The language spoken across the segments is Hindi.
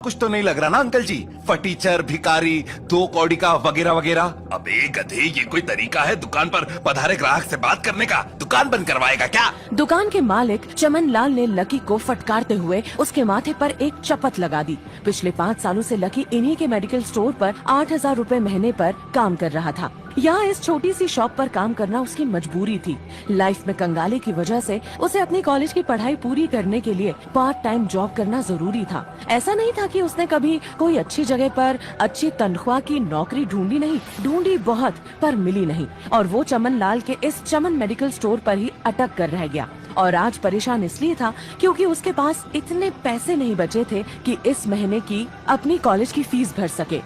कुछ तो नहीं लग रहा ना अंकल जी? फटीचर, भिखारी, दो कौड़ी का वगैरह वगैरह। अबे गधे, ये कोई तरीका है दुकान पर पधारे ग्राहक से बात करने का? दुकान बंद करवाएगा क्या? दुकान के मालिक चमन लाल ने लकी को फटकारते हुए उसके माथे पर एक चपत लगा दी। पिछले 5 सालों से लकी इन्हीं के मेडिकल स्टोर पर 8,000 रुपए महीने पर काम कर रहा था। यहाँ इस छोटी सी शॉप पर काम करना उसकी मजबूरी थी। लाइफ में कंगाली की वजह से उसे अपनी कॉलेज की पढ़ाई पूरी करने के लिए पार्ट टाइम जॉब करना जरूरी था। ऐसा नहीं था कि उसने कभी कोई अच्छी जगह पर अच्छी तनख्वाह की नौकरी ढूंढी नहीं, ढूंढी बहुत पर मिली नहीं, और वो चमन लाल के इस चमन मेडिकल स्टोर पर ही अटक कर रह गया। और आज परेशान इसलिए था क्योंकि उसके पास इतने पैसे नहीं बचे थे कि इस महीने की अपनी कॉलेज की फीस भर सके।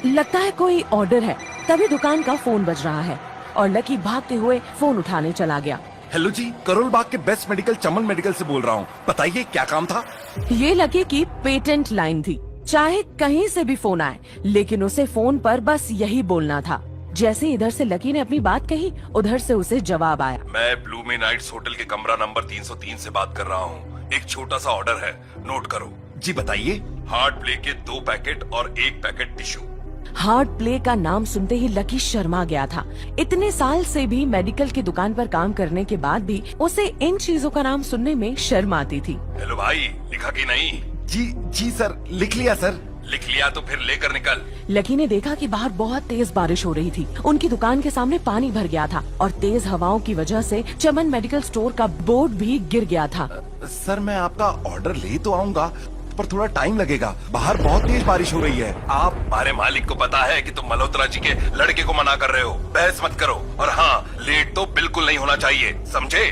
लगता है कोई ऑर्डर है। तभी दुकान का फोन बज रहा है और लकी भागते हुए फोन उठाने चला गया। हेलो जी, करोल बाग के बेस्ट मेडिकल चमन मेडिकल से बोल रहा हूँ। बताइए क्या काम था? ये लकी की पेटेंट लाइन थी। चाहे कहीं से भी फोन आए, लेकिन उसे फोन पर बस यही बोलना था। जैसे इधर से लकी ने अपनी बात कही, उधर से उसे जवाब आया। मैं ब्लूमी नाइट्स होटल के कमरा नंबर 303 से बात कर रहा हूँ। एक छोटा सा ऑर्डर है, नोट करो। जी बताइए। हार्ट प्ले के 2 पैकेट और 1 पैकेट टिश्यू। हार्ट प्ले का नाम सुनते ही लकी शर्मा गया था। इतने साल से भी मेडिकल की दुकान पर काम करने के बाद भी उसे इन चीजों का नाम सुनने में शर्म आती थी। हेलो भाई, लिखा कि नहीं? जी सर, लिख लिया सर। लिख लिया तो फिर लेकर निकल। लकी ने देखा कि बाहर बहुत तेज बारिश हो रही थी। उनकी दुकान के सामने पानी भर गया था और तेज हवाओं की वजह से चमन मेडिकल स्टोर का बोर्ड भी गिर गया था। सर मैं आपका ऑर्डर ले तो आऊंगा, पर थोड़ा टाइम लगेगा। बाहर बहुत तेज बारिश हो रही है। आप हमारे मालिक को पता है कि तुम मल्होत्रा जी के लड़के को मना कर रहे हो। बहस मत करो, और हाँ, लेट तो बिल्कुल नहीं होना चाहिए, समझे?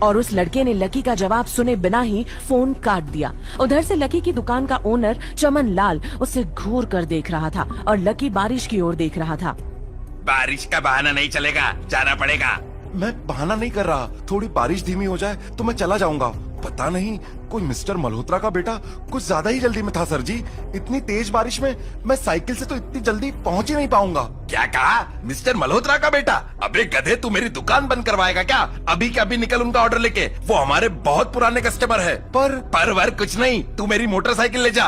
और उस लड़के ने लकी का जवाब सुने बिना ही फोन काट दिया। उधर से लकी की दुकान का ओनर चमन लाल उसे घूर कर देख रहा था और लकी बारिश की ओर देख रहा था। बारिश का बहाना नहीं चलेगा, जाना पड़ेगा। मैं बहाना नहीं कर रहा। थोड़ी बारिश धीमी हो जाए तो मैं चला जाऊंगा। पता नहीं, कोई मिस्टर मल्होत्रा का बेटा कुछ ज्यादा ही जल्दी में था सर जी। इतनी तेज बारिश में मैं साइकिल से तो इतनी जल्दी पहुंच ही नहीं पाऊंगा। क्या कहा? मिस्टर मल्होत्रा का बेटा? अबे गधे, तू मेरी दुकान बंद करवाएगा क्या? अभी के अभी निकल उनका ऑर्डर लेके। वो हमारे बहुत पुराने कस्टमर है। पर वर कुछ नहीं, तू मेरी मोटरसाइकिल ले जा।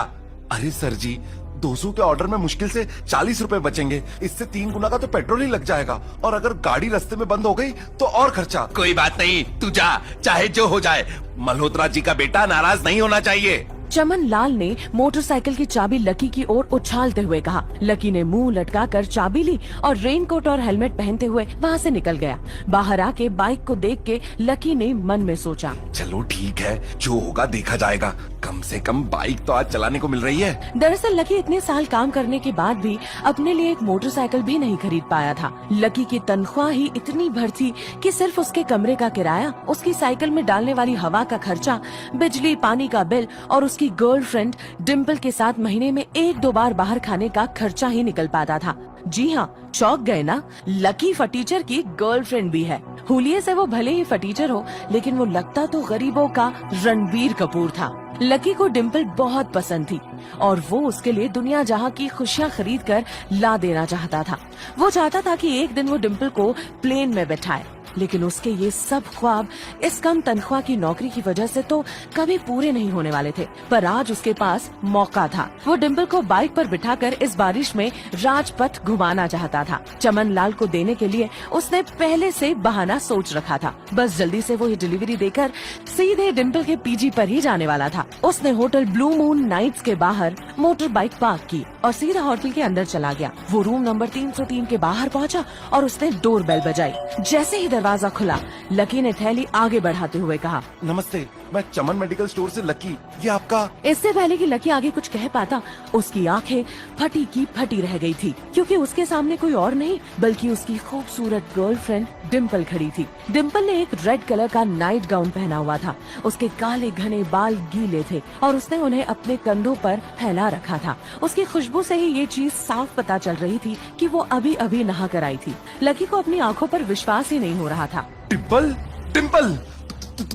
अरे सर जी, 200 के ऑर्डर में मुश्किल से 40 रुपए बचेंगे। इससे 3 गुना का तो पेट्रोल ही लग जाएगा, और अगर गाड़ी रास्ते में बंद हो गई तो और खर्चा। कोई बात नहीं, तू जा, चाहे जो हो जाए। मल्होत्रा जी का बेटा नाराज नहीं होना चाहिए। चमन लाल ने मोटरसाइकिल की चाबी लकी की ओर उछालते हुए कहा। लकी ने मुंह लटकाकर चाबी ली और रेनकोट और हेलमेट पहनते हुए वहाँ से निकल गया। बाहर आके बाइक को देख के लकी ने मन में सोचा, चलो ठीक है, जो होगा देखा जाएगा। कम से कम बाइक तो आज चलाने को मिल रही है। दरअसल लकी इतने साल काम करने के बाद भी अपने लिए एक मोटरसाइकिल भी नहीं खरीद पाया था। लकी की तनख्वाह ही इतनी भर थी कि सिर्फ उसके कमरे का किराया, उसकी साइकिल में डालने वाली हवा का खर्चा, बिजली पानी का बिल और उसकी गर्लफ्रेंड डिम्पल के साथ महीने में 1-2 बार बाहर खाने का खर्चा ही निकल पाता था। जी हाँ, चौंक गए ना? लकी फटीचर की गर्लफ्रेंड भी है। हुलिये से वो भले ही फटीचर हो, लेकिन वो लगता तो गरीबों का रणबीर कपूर था। लकी को डिम्पल बहुत पसंद थी और वो उसके लिए दुनिया जहां की खुशियां खरीद कर ला देना चाहता था। वो चाहता था कि एक दिन वो डिम्पल को प्लेन में बैठाए, लेकिन उसके ये सब ख्वाब इस कम तनख्वाह की नौकरी की वजह से तो कभी पूरे नहीं होने वाले थे। पर आज उसके पास मौका था। वो डिम्पल को बाइक पर बिठाकर इस बारिश में राजपथ घुमाना चाहता था। चमन लाल को देने के लिए उसने पहले से बहाना सोच रखा था। बस जल्दी से वो डिलीवरी देकर सीधे डिम्पल के पीजी पर ही जाने वाला था। उसने होटल ब्लू मून नाइट्स के बाहर मोटर बाइक पार्क की और सीधा होटल के अंदर चला गया। वो रूम नंबर 303 के बाहर पहुंचा और उसने डोर बेल बजाई। जैसे ही दरवाजा खुला, लकी ने थैली आगे बढ़ाते हुए कहा, नमस्ते, मैं चमन मेडिकल स्टोर से लकी। ये आपका? इससे पहले कि लकी आगे कुछ कह पाता, उसकी आंखें फटी की फटी रह गई थी, क्योंकि उसके सामने कोई और नहीं बल्कि उसकी खूबसूरत गर्लफ्रेंड डिम्पल खड़ी थी। डिम्पल ने एक रेड कलर का नाइट गाउन पहना हुआ था। उसके काले घने बाल गीले थे और उसने उन्हें अपने कंधों पर फैला रखा था। उसकी खुशबू से ही ये चीज साफ पता चल रही थी कि वो अभी अभी नहा कर आई थी। लकी को अपनी आंखों पर विश्वास ही नहीं हो रहा था। डिम्पल, डिम्पल,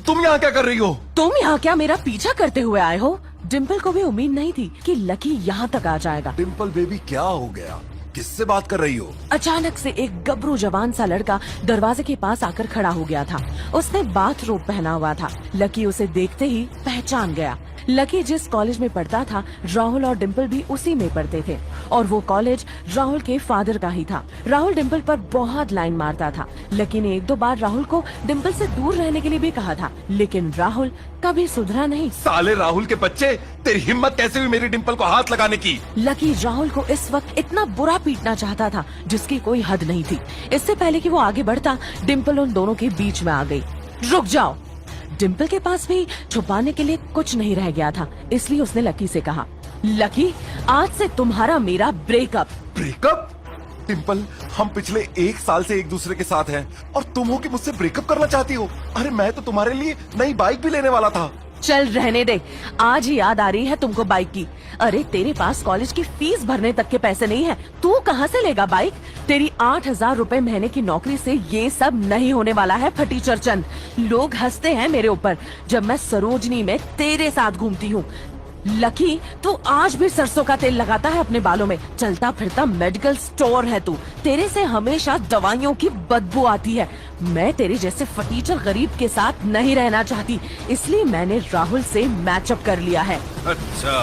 तुम यहाँ क्या कर रही हो? तुम यहाँ क्या मेरा पीछा करते हुए आए हो? डिम्पल को भी उम्मीद नहीं थी कि लकी यहाँ तक आ जाएगा। डिम्पल बेबी, क्या हो गया? किससे बात कर रही हो? अचानक से एक गबरू जवान सा लड़का दरवाजे के पास आकर खड़ा हो गया था। उसने बाथरोब पहना हुआ था। लकी उसे देखते ही पहचान गया। लकी जिस कॉलेज में पढ़ता था, राहुल और डिम्पल भी उसी में पढ़ते थे और वो कॉलेज राहुल के फादर का ही था। राहुल डिम्पल पर बहुत लाइन मारता था। लकी ने 1-2 बार राहुल को डिम्पल से दूर रहने के लिए भी कहा था, लेकिन राहुल कभी सुधरा नहीं। साले राहुल के बच्चे, तेरी हिम्मत कैसे हुई मेरी डिम्पल को हाथ लगाने की? लकी राहुल को इस वक्त इतना बुरा पीटना चाहता था जिसकी कोई हद नहीं थी। इससे पहले कि वो आगे बढ़ता, डिम्पल उन दोनों के बीच में आ गई। रुक जाओ। डिम्पल के पास भी छुपाने के लिए कुछ नहीं रह गया था, इसलिए उसने लकी से कहा, लकी आज से तुम्हारा मेरा ब्रेकअप। ब्रेकअप? डिम्पल, हम पिछले 1 साल से एक दूसरे के साथ हैं और तुम हो कि मुझसे ब्रेकअप करना चाहती हो? अरे मैं तो तुम्हारे लिए नई बाइक भी लेने वाला था। चल रहने दे, आज ही याद आ रही है तुमको बाइक की। अरे तेरे पास कॉलेज की फीस भरने तक के पैसे नहीं है, तू कहाँ से लेगा बाइक? तेरी 8,000 रुपए महीने की नौकरी से ये सब नहीं होने वाला है फटीचर चंद। लोग हंसते हैं मेरे ऊपर जब मैं सरोजनी में तेरे साथ घूमती हूँ। लकी, तू आज भी सरसों का तेल लगाता है अपने बालों में। चलता फिरता मेडिकल स्टोर है तू। तेरे से हमेशा दवाइयों की बदबू आती है। मैं तेरे जैसे फटीचर गरीब के साथ नहीं रहना चाहती, इसलिए मैंने राहुल से मैचअप कर लिया है। अच्छा,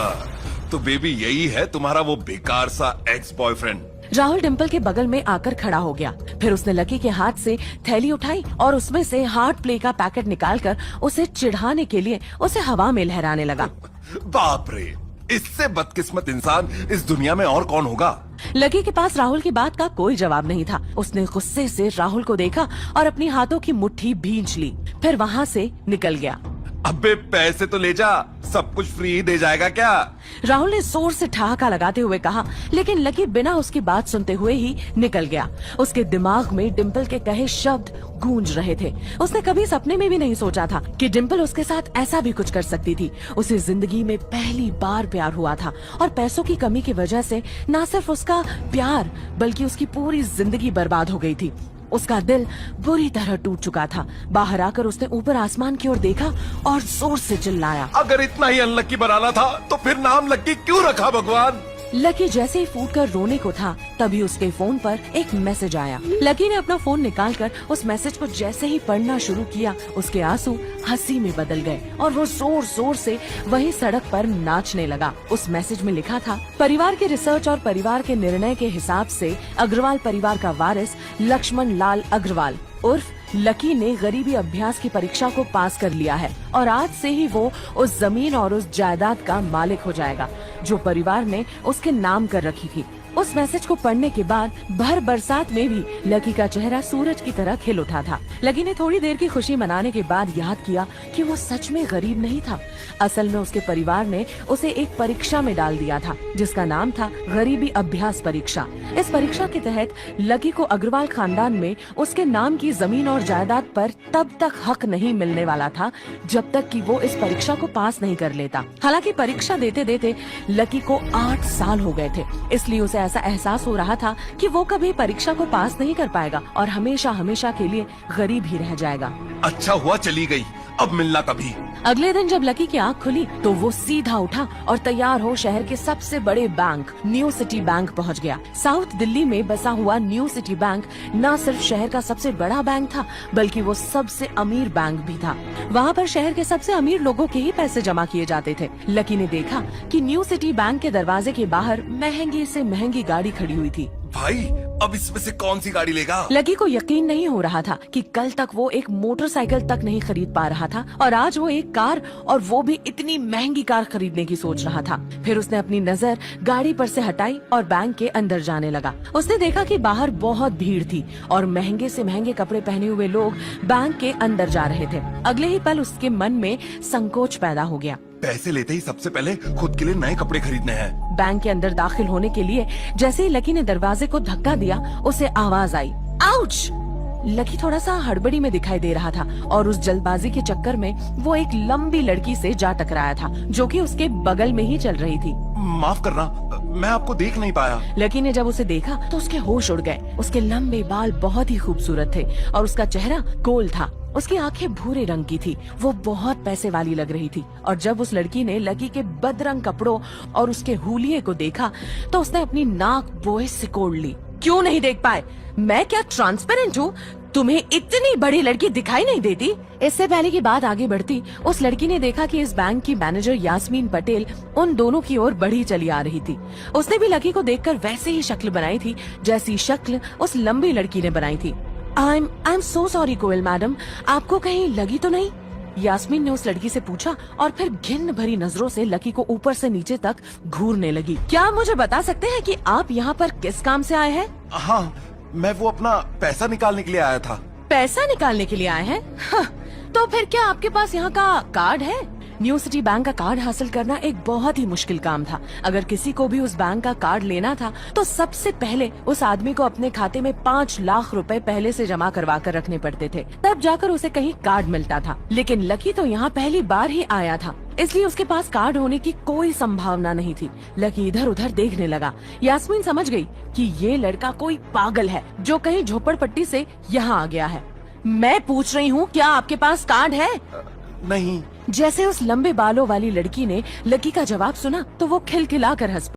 तो बेबी यही है तुम्हारा वो बेकार सा एक्स बॉयफ्रेंड? राहुल डिम्पल के बगल में आकर खड़ा हो गया। फिर उसने लकी के हाथ से थैली उठाई और उसमें से हार्ट प्ले का पैकेट निकालकर उसे चिढ़ाने के लिए उसे हवा में लहराने लगा। बाप रे, इससे बदकिस्मत इंसान इस दुनिया में और कौन होगा? लकी के पास राहुल की बात का कोई जवाब नहीं था। उसने गुस्से से राहुल को देखा और अपनी हाथों की मुट्ठी भींच ली, फिर वहाँ से निकल गया। अबे पैसे तो ले जा, सब कुछ फ्री ही दे जाएगा क्या? राहुल ने जोर से ठहाका लगाते हुए कहा, लेकिन लकी बिना उसकी बात सुनते हुए ही निकल गया। उसके दिमाग में डिम्पल के कहे शब्द गूंज रहे थे। उसने कभी सपने में भी नहीं सोचा था कि डिम्पल उसके साथ ऐसा भी कुछ कर सकती थी। उसे जिंदगी में पहली बार प्यार हुआ था और पैसों की कमी की वजह से न सिर्फ उसका प्यार बल्कि उसकी पूरी जिंदगी बर्बाद हो गई थी। उसका दिल बुरी तरह टूट चुका था। बाहर आकर उसने ऊपर आसमान की ओर देखा और जोर से चिल्लाया, अगर इतना ही अनलक्की बनाना था तो फिर नाम लक्की क्यों रखा भगवान? लकी जैसे ही फूट कर रोने को था, तभी उसके फोन पर एक मैसेज आया। लकी ने अपना फोन निकालकर उस मैसेज को जैसे ही पढ़ना शुरू किया, उसके आंसू हंसी में बदल गए और वो जोर जोर से वही सड़क पर नाचने लगा। उस मैसेज में लिखा था, परिवार के रिसर्च और परिवार के निर्णय के हिसाब से अग्रवाल परिवार का वारिस लक्ष्मण लाल अग्रवाल उर्फ लकी ने गरीबी अभ्यास की परीक्षा को पास कर लिया है और आज से ही वो उस जमीन और उस जायदाद का मालिक हो जाएगा जो परिवार ने उसके नाम कर रखी थी। उस मैसेज को पढ़ने के बाद भर बरसात में भी लकी का चेहरा सूरज की तरह खिल उठा था। लकी ने थोड़ी देर की खुशी मनाने के बाद याद किया कि वो सच में गरीब नहीं था। असल में उसके परिवार ने उसे एक परीक्षा में डाल दिया था जिसका नाम था गरीबी अभ्यास परीक्षा। इस परीक्षा के तहत लकी को अग्रवाल खानदान में उसके नाम की जमीन और जायदाद पर तब तक हक नहीं मिलने वाला था जब तक कि वो इस परीक्षा को पास नहीं कर लेता। हालांकि परीक्षा देते देते लकी को 8 साल हो गए थे, इसलिए उसे ऐसा एहसास हो रहा था कि वो कभी परीक्षा को पास नहीं कर पाएगा और हमेशा हमेशा के लिए गरीब ही रह जाएगा। अच्छा हुआ चली गई, अब मिलना कभी। अगले दिन जब लकी की आँख खुली तो वो सीधा उठा और तैयार हो शहर के सबसे बड़े बैंक न्यू सिटी बैंक पहुंच गया। साउथ दिल्ली में बसा हुआ न्यू सिटी बैंक न सिर्फ शहर का सबसे बड़ा बैंक था बल्कि वो सबसे अमीर बैंक भी था। वहाँ पर शहर के सबसे अमीर लोगों के ही पैसे जमा किए जाते थे। लकी ने देखा कि न्यू सिटी बैंक के दरवाजे के बाहर महंगी से महंगी गाड़ी खड़ी हुई थी। भाई, अब इसमें से कौन सी गाड़ी लेगा? लकी को यकीन नहीं हो रहा था कि कल तक वो एक मोटरसाइकिल तक नहीं खरीद पा रहा था और आज वो एक कार, और वो भी इतनी महंगी कार खरीदने की सोच रहा था। फिर उसने अपनी नजर गाड़ी पर से हटाई और बैंक के अंदर जाने लगा। उसने देखा कि बाहर बहुत भीड़ थी और महंगे से महंगे कपड़े पहने हुए लोग बैंक के अंदर जा रहे थे। अगले ही पल उसके मन में संकोच पैदा हो गया। पैसे लेते ही सबसे पहले खुद के लिए नए कपड़े खरीदने हैं। बैंक के अंदर दाखिल होने के लिए जैसे ही लकी ने दरवाजे को धक्का दिया, उसे आवाज आई, आउच! लकी थोड़ा सा हड़बड़ी में दिखाई दे रहा था और उस जल्दबाजी के चक्कर में वो एक लंबी लड़की से जा टकराया था जो कि उसके बगल में ही चल रही थी। माफ करना, मैं आपको देख नहीं पाया। लकी ने जब उसे देखा तो उसके होश उड़ गए। उसके लंबे बाल बहुत ही खूबसूरत थे और उसका चेहरा गोल था। उसकी आंखें भूरे रंग की थी। वो बहुत पैसे वाली लग रही थी और जब उस लड़की ने लकी के बदरंग कपड़ों और उसके हुलिये को देखा तो उसने अपनी नाक बोए सिकोड़ ली। क्यों नहीं देख पाए? मैं क्या ट्रांसपेरेंट हूँ? तुम्हें इतनी बड़ी लड़की दिखाई नहीं देती? इससे पहले की बात आगे बढ़ती, उस लड़की ने देखा कि इस बैंक की मैनेजर यास्मीन पटेल उन दोनों की ओर बढ़ी चली आ रही थी। उसने भी लकी को देखकर वैसे ही शक्ल बनाई थी जैसी शक्ल उस लंबी लड़की ने बनाई थी। I am so sorry Koyal madam, आपको कहीं लगी तो नहीं? यास्मीन ने उस लड़की से पूछा और फिर घिन भरी नजरों से लकी को ऊपर से नीचे तक घूरने लगी। क्या आप मुझे बता सकते हैं कि आप यहाँ पर किस काम से आए हैं? हाँ, मैं वो अपना पैसा निकालने के लिए आया था। पैसा निकालने के लिए आए हैं? हाँ, तो फिर क्या आपके पास यहाँ का कार्ड है? न्यू सिटी बैंक का कार्ड हासिल करना एक बहुत ही मुश्किल काम था। अगर किसी को भी उस बैंक का कार्ड लेना था तो सबसे पहले उस आदमी को अपने खाते में 5 लाख रुपए पहले से जमा करवा कर रखने पड़ते थे, तब जाकर उसे कहीं कार्ड मिलता था। लेकिन लकी तो यहाँ पहली बार ही आया था, इसलिए उसके पास कार्ड होने की कोई संभावना नहीं थी। लकी इधर उधर देखने लगा। यास्मीन समझ गई कि ये लड़का कोई पागल है जो कहीं झोपड़पट्टी से यहाँ आ गया है। मैं पूछ रही हूँ, क्या आपके पास कार्ड है? नहीं। जैसे उस लंबे बालों वाली लड़की ने लकी का जवाब सुना तो वो खिलखिलाकर हंस